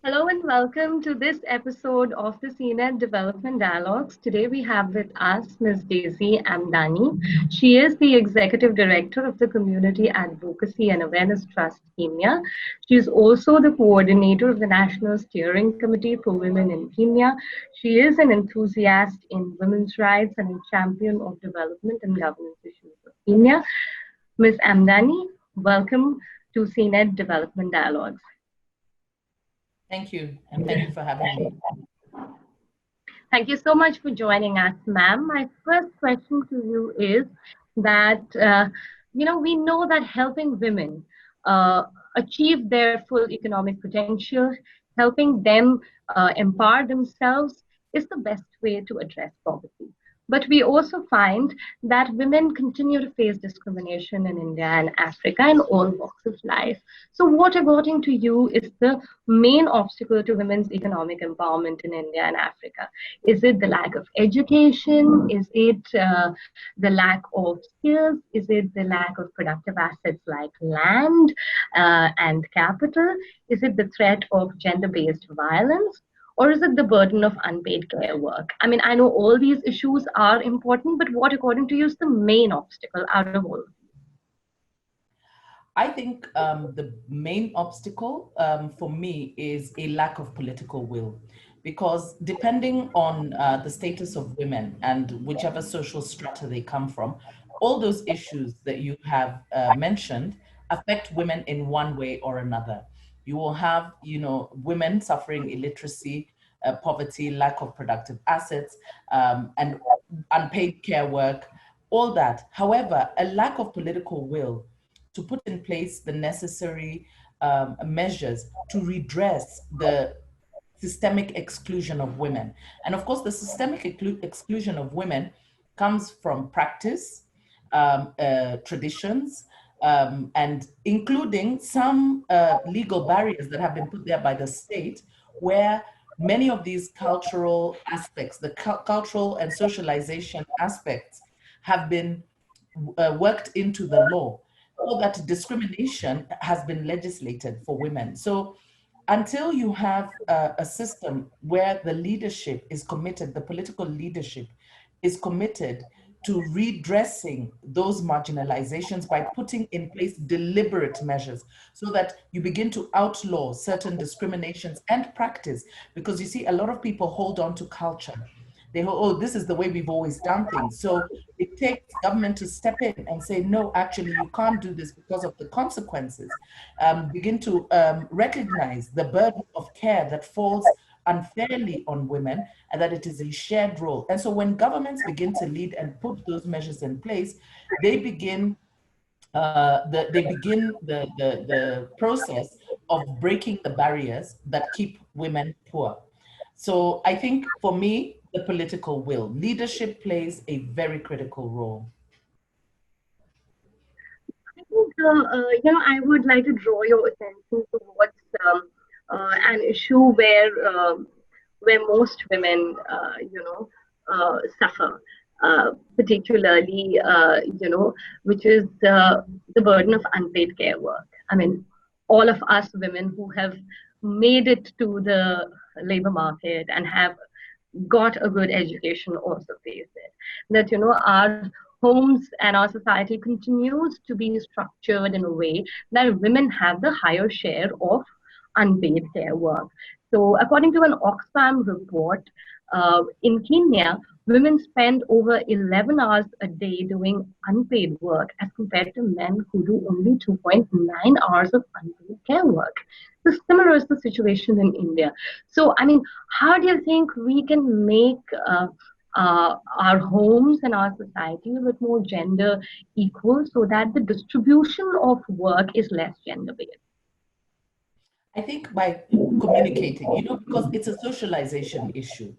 Hello and welcome to this episode of the CNED Development Dialogues. Today we have with us Ms. Daisy Amdany. She is the Executive Director of the Community Advocacy and Awareness Trust Kenya. She is also the coordinator of the National Steering Committee for Women in Kenya. She is an enthusiast in women's rights and a champion of development and governance issues of Kenya. Ms. Amdany, welcome to CNED Development Dialogues. Thank you, and thank you for having me. Thank you so much for joining us, ma'am. My first question to you is that, we know that helping women uh, achieve their full economic potential, helping them empower themselves is the best way to address poverty. But we also find that women continue to face discrimination in India and Africa in all walks of life. So, what, according to you, is the main obstacle to women's economic empowerment in India and Africa? Is it the lack of education? Is it the lack of skills? Is it the lack of productive assets like land and capital? Is it the threat of gender based violence? Or is it the burden of unpaid care work? I mean, I know all these issues are important, but what, according to you, is the main obstacle out of all? I think the main obstacle for me is a lack of political will, because depending on the status of women and whichever social strata they come from, all those issues that you have mentioned affect women in one way or another. You will have, women suffering illiteracy, poverty, lack of productive assets, and unpaid care work, all that. However, a lack of political will to put in place the necessary measures to redress the systemic exclusion of women. And of course, the systemic exclusion of women comes from practice, traditions, and including some legal barriers that have been put there by the state, where many of these cultural aspects, the cultural and socialization aspects, have been worked into the law, so that discrimination has been legislated for women. So until you have a system where the leadership is committed, the political leadership is committed to redressing those marginalizations by putting in place deliberate measures, so that you begin to outlaw certain discriminations and practice. Because you see, a lot of people hold on to culture. They go, oh, this is the way we've always done things. So it takes government to step in and say, no, actually, you can't do this because of the consequences. Begin to recognize the burden of care that falls unfairly on women, and that it is a shared role. And so when governments begin to lead and put those measures in place, they begin the process of breaking the barriers that keep women poor. So I think for me, the political will, leadership plays a very critical role. I think, I would like to draw your attention towards an issue where most women, suffer, particularly, which is the burden of unpaid care work. I mean, all of us women who have made it to the labor market and have got a good education also face it. That, our homes and our society continues to be structured in a way that women have the higher share of unpaid care work. So, according to an Oxfam report, in Kenya, women spend over 11 hours a day doing unpaid work as compared to men who do only 2.9 hours of unpaid care work. So, similar is the situation in India. So, I mean, how do you think we can make our homes and our society a bit more gender equal so that the distribution of work is less gender based? I think by communicating, because it's a socialization issue.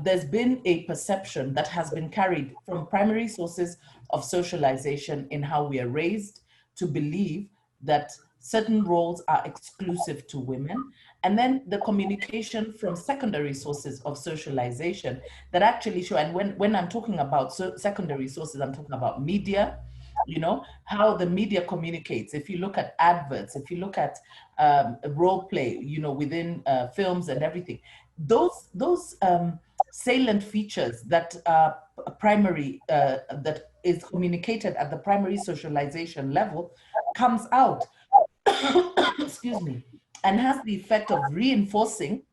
There's been a perception that has been carried from primary sources of socialization in how we are raised to believe that certain roles are exclusive to women. And then the communication from secondary sources of socialization that actually show, and when I'm talking about secondary sources, I'm talking about media, you know, how the media communicates. If you look at adverts, if you look at role play, you know, within films and everything, those salient features that are primary, that is communicated at the primary socialization level, comes out, excuse me, and has the effect of reinforcing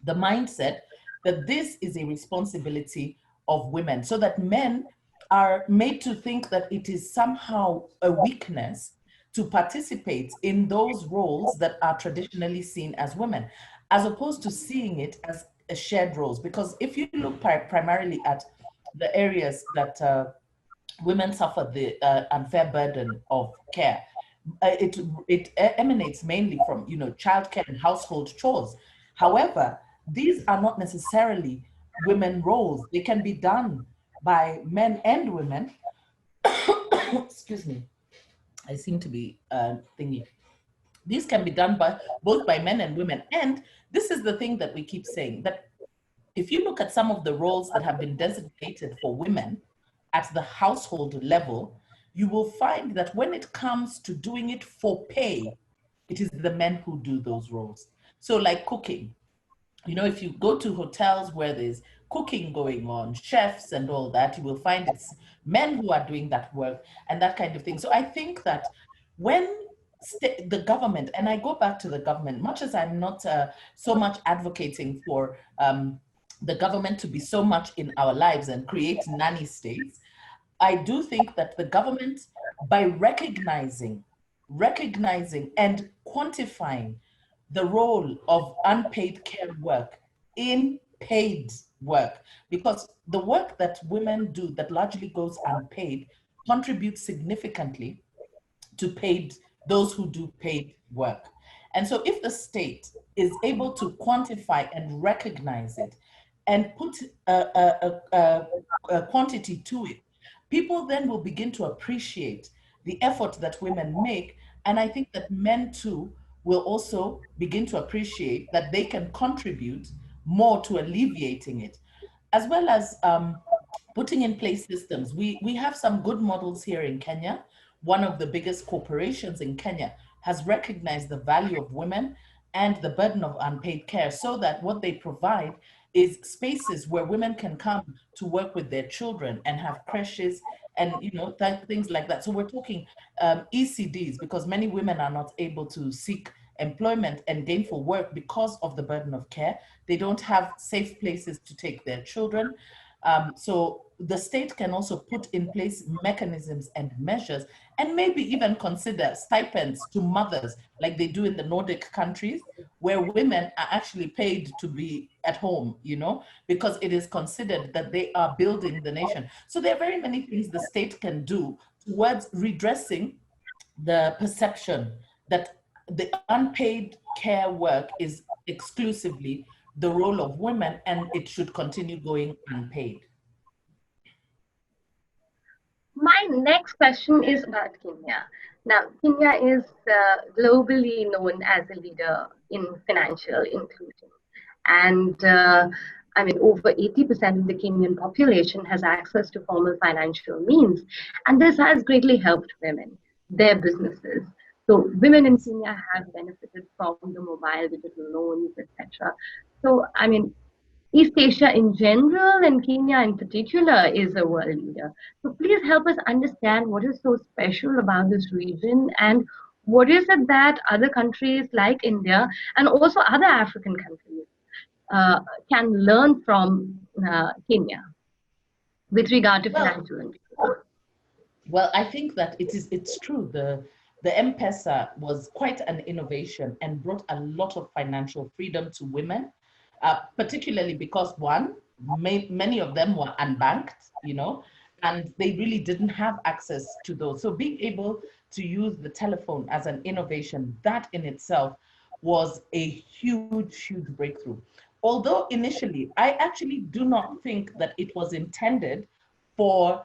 the mindset that this is a responsibility of women, so that men are made to think that it is somehow a weakness to participate in those roles that are traditionally seen as women, as opposed to seeing it as a shared roles. Because if you look primarily at the areas that women suffer the unfair burden of care, it emanates mainly from, you know, childcare and household chores. However, these are not necessarily women roles. They can be done by men and women. Excuse me, I seem to be thingy. These can be done by both by men and women. And this is the thing that we keep saying, that if you look at some of the roles that have been designated for women at the household level, you will find that when it comes to doing it for pay, it is the men who do those roles. So, like cooking, you know, if you go to hotels where there's cooking going on, chefs and all that, you will find it's men who are doing that work and that kind of thing. So I think that when the government, and I go back to the government, much as I'm not so much advocating for the government to be so much in our lives and create nanny states, I do think that the government, by recognizing and quantifying the role of unpaid care work in paid work, because the work that women do that largely goes unpaid contributes significantly to paid, those who do paid work. And so if the state is able to quantify and recognize it and put a quantity to it, people then will begin to appreciate the effort that women make. And I think that men too will also begin to appreciate that they can contribute more to alleviating it, as well as putting in place systems. We have some good models here in Kenya. One of the biggest corporations in Kenya has recognized the value of women and the burden of unpaid care, so that what they provide is spaces where women can come to work with their children and have creches and, you know, things like that. So we're talking ECDs, because many women are not able to seek employment and gainful work because of the burden of care. They don't have safe places to take their children. So the state can also put in place mechanisms and measures, and maybe even consider stipends to mothers like they do in the Nordic countries, where women are actually paid to be at home, you know, because it is considered that they are building the nation. So there are very many things the state can do towards redressing the perception that the unpaid care work is exclusively the role of women and it should continue going unpaid. My next question is about Kenya. Now, Kenya is globally known as a leader in financial inclusion. And I mean, over 80% of the Kenyan population has access to formal financial means. And this has greatly helped women, their businesses. So women in Kenya have benefited from the mobile digital loans, etc. So, I mean, East Asia in general and Kenya in particular is a world leader. So please help us understand what is so special about this region, and what is it that other countries like India and also other African countries uh, can learn from Kenya with regard to Well, financial inclusion. well, I think that it's true. The M-Pesa was quite an innovation and brought a lot of financial freedom to women, particularly because one, many of them were unbanked, you know, and they really didn't have access to those. So being able to use the telephone as an innovation, that in itself was a huge, huge breakthrough. Although initially, I actually do not think that it was intended for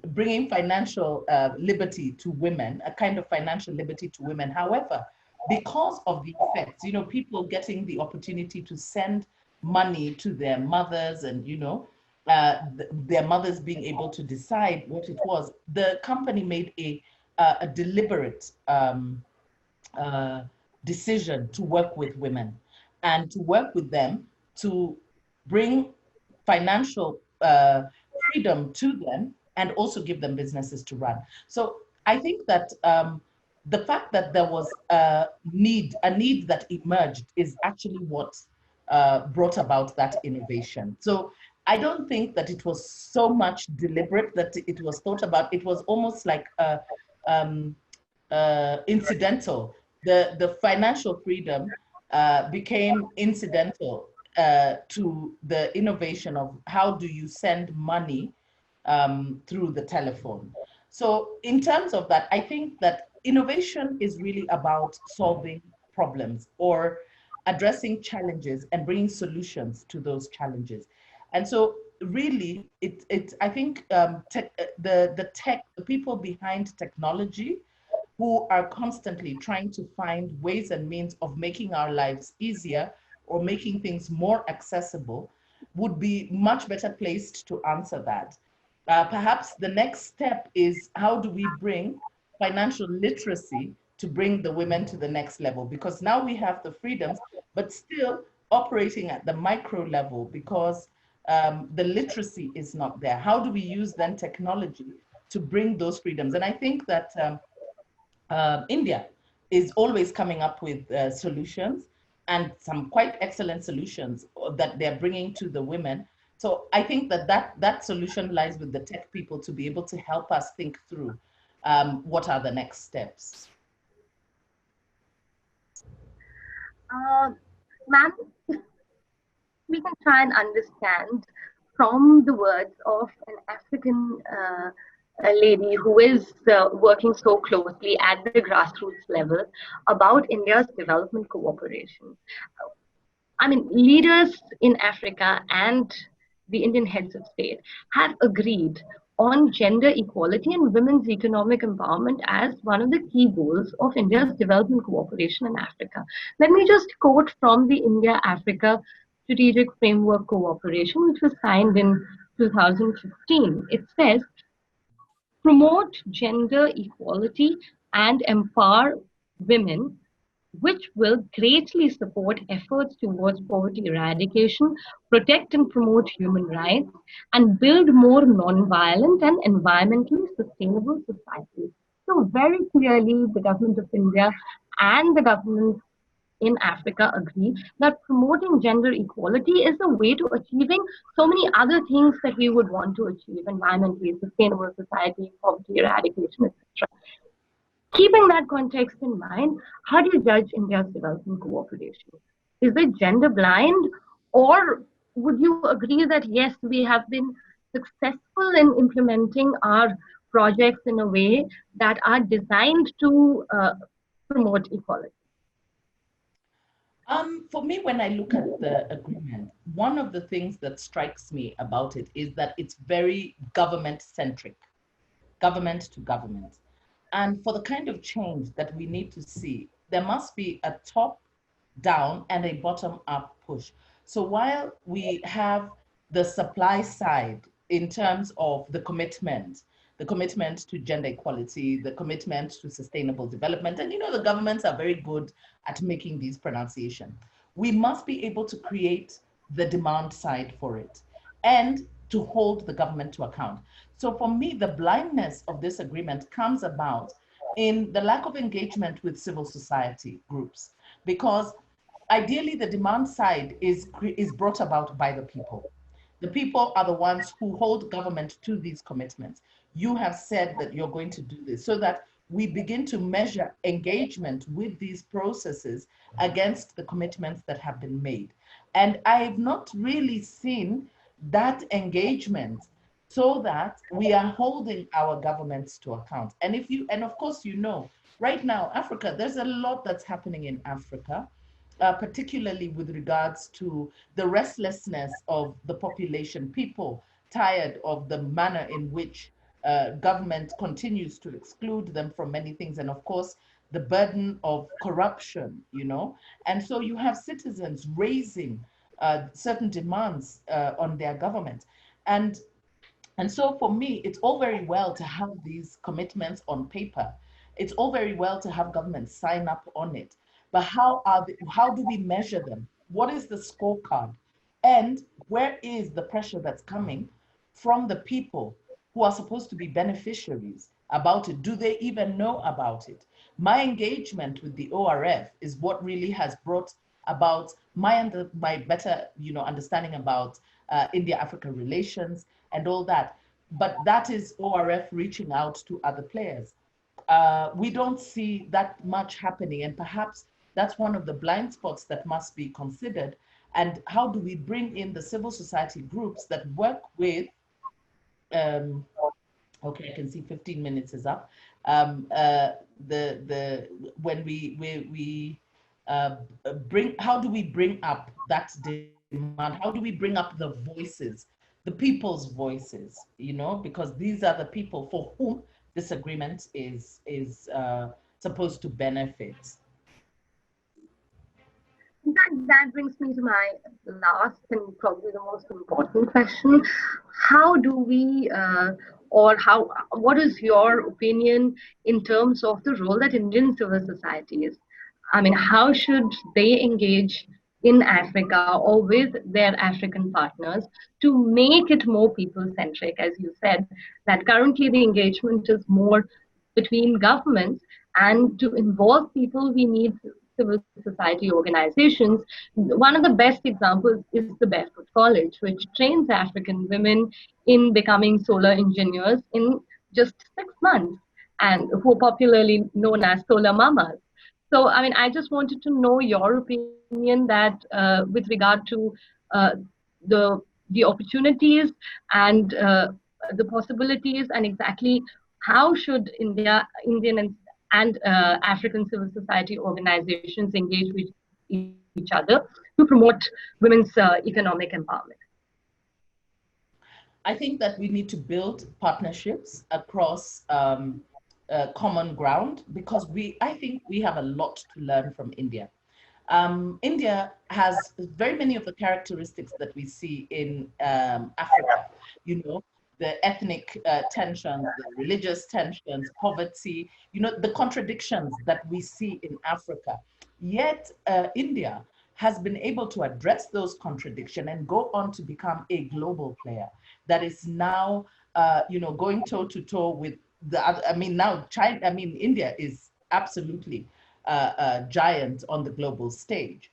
bringing financial liberty to women, a kind of financial liberty to women. However, because of the effects, you know, people getting the opportunity to send money to their mothers and, you know, their mothers being able to decide what it was, the company made a deliberate uh, decision to work with women and to work with them to bring financial freedom to them and also give them businesses to run. So I think that the fact that there was a need that emerged is actually what brought about that innovation. So I don't think that it was so much deliberate that it was thought about. It was almost like um, incidental. The financial freedom became incidental to the innovation of how do you send money through the telephone. So in terms of that, I think that innovation is really about solving problems or addressing challenges and bringing solutions to those challenges. And so really, I think the people behind technology who are constantly trying to find ways and means of making our lives easier or making things more accessible would be much better placed to answer that. Perhaps the next step is how do we bring financial literacy to bring the women to the next level? Because now we have the freedoms, but still operating at the micro level because the literacy is not there. How do we use then technology to bring those freedoms? And I think that India is always coming up with solutions and some quite excellent solutions that they're bringing to the women. So I think that solution lies with the tech people to be able to help us think through what are the next steps. Uh, Ma'am, we can try and understand from the words of an African lady who is working so closely at the grassroots level about India's development cooperation. I mean, leaders in Africa and the Indian heads of state have agreed on gender equality and women's economic empowerment as one of the key goals of India's development cooperation in Africa. Let me just quote from the India Africa Strategic Framework Cooperation, which was signed in 2015. It says, promote gender equality and empower women, which will greatly support efforts towards poverty eradication, protect and promote human rights, and build more non-violent and environmentally sustainable societies. So very clearly, the government of India and the government in Africa agree that promoting gender equality is a way to achieving so many other things that we would want to achieve: environmentally sustainable society, poverty eradication, etc. Keeping that context in mind, how do you judge India's development cooperation? Is it gender blind, or would you agree that yes, we have been successful in implementing our projects in a way that are designed to promote equality? For me, when I look at the agreement, one of the things that strikes me about it is that it's very government centric, government to government. And for the kind of change that we need to see, there must be a top down and a bottom up push. So while we have the supply side in terms of the commitment to gender equality, the commitment to sustainable development, and you know, the governments are very good at making these pronunciations. We must be able to create the demand side for it and to hold the government to account. So for me, the blindness of this agreement comes about in the lack of engagement with civil society groups, because ideally the demand side is brought about by the people. The people are the ones who hold government to these commitments. You have said that you're going to do this, so that we begin to measure engagement with these processes against the commitments that have been made. And I've not really seen that engagement so that we are holding our governments to account. And of course, you know, right now, Africa, there's a lot that's happening in Africa, particularly with regards to the restlessness of the population, people tired of the manner in which government continues to exclude them from many things, and of course, the burden of corruption, you know. And so you have citizens raising certain demands on their government. And and so for me, it's all very well to have these commitments on paper. It's all very well to have governments sign up on it. But how do we measure them? What is the scorecard? And where is the pressure that's coming from the people who are supposed to be beneficiaries about it? Do they even know about it? My engagement with the ORF is what really has brought about my better understanding about India-Africa relations and all that. But that is ORF reaching out to other players. We don't see that much happening, and perhaps that's one of the blind spots that must be considered. And how do we bring in the civil society groups that work with um, okay, I can see 15 minutes is up. The when we bring, how do we bring up that demand? How do we bring up the voices, the people's voices? Because these are the people for whom this agreement is supposed to benefit. That brings me to my last and probably the most important question. How do we, what is your opinion in terms of the role that Indian civil society is? I mean, how should they engage in Africa or with their African partners to make it more people centric? As you said, that currently the engagement is more between governments, and to involve people, we need civil society organizations. One of the best examples is the Barefoot College, which trains African women in becoming solar engineers in just 6 months, and who are popularly known as solar mamas. So, I mean, I just wanted to know your opinion that with regard to uh, the the opportunities and the possibilities, and exactly how should Indian and African civil society organizations engage with each other to promote women's economic empowerment. I think that we need to build partnerships across common ground, because I think we have a lot to learn from India. India has very many of the characteristics that we see in Africa, the ethnic tensions, the religious tensions, poverty, the contradictions that we see in Africa. Yet India has been able to address those contradictions and go on to become a global player that is now, going toe to toe with the other. I mean, now China, I mean, India is absolutely a giant on the global stage.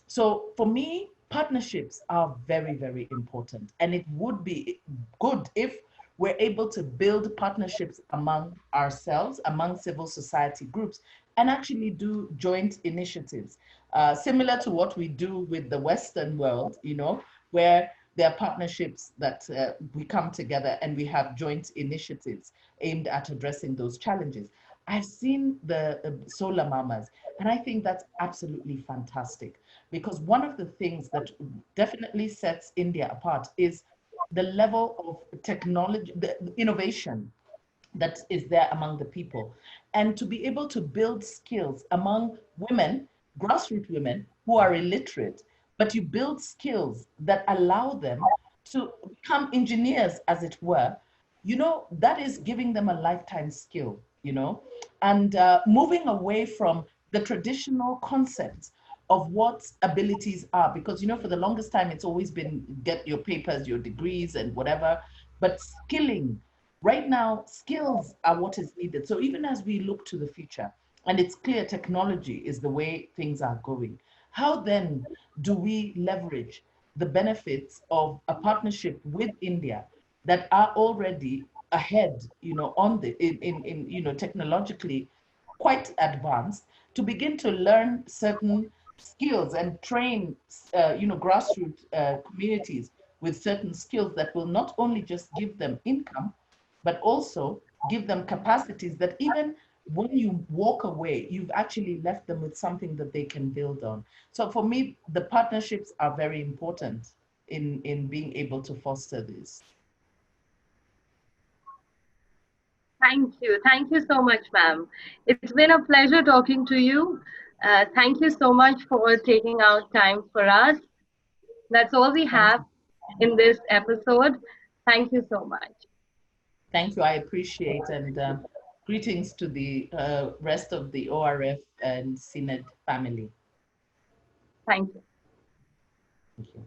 So for me, partnerships are very, very important. And it would be good if we're able to build partnerships among ourselves, among civil society groups, and actually do joint initiatives, similar to what we do with the Western world, where there are partnerships that we come together and we have joint initiatives aimed at addressing those challenges. I've seen the solar mamas, and I think that's absolutely fantastic, because one of the things that definitely sets India apart is the level of technology, the innovation that is there among the people. And to be able to build skills among women, grassroots women who are illiterate, but you build skills that allow them to become engineers, as it were, that is giving them a lifetime skill. And moving away from the traditional concepts of what abilities are, because for the longest time it's always been get your papers, your degrees and whatever, but skilling. Right now, skills are what is needed. So even as we look to the future, and it's clear technology is the way things are going, how then do we leverage the benefits of a partnership with India that are already ahead, on the in technologically quite advanced, to begin to learn certain skills and train grassroots communities with certain skills that will not only just give them income, but also give them capacities that even when you walk away, you've actually left them with something that they can build on. So for me, the partnerships are very important in being able to foster this. Thank you. Thank you so much, ma'am. It's been a pleasure talking to you. Thank you so much for taking out time for us. That's all we Thank have you. in this episode. Thank you so much. Thank you. I appreciate, and greetings to the rest of the ORF and CNED family. Thank you. Thank you.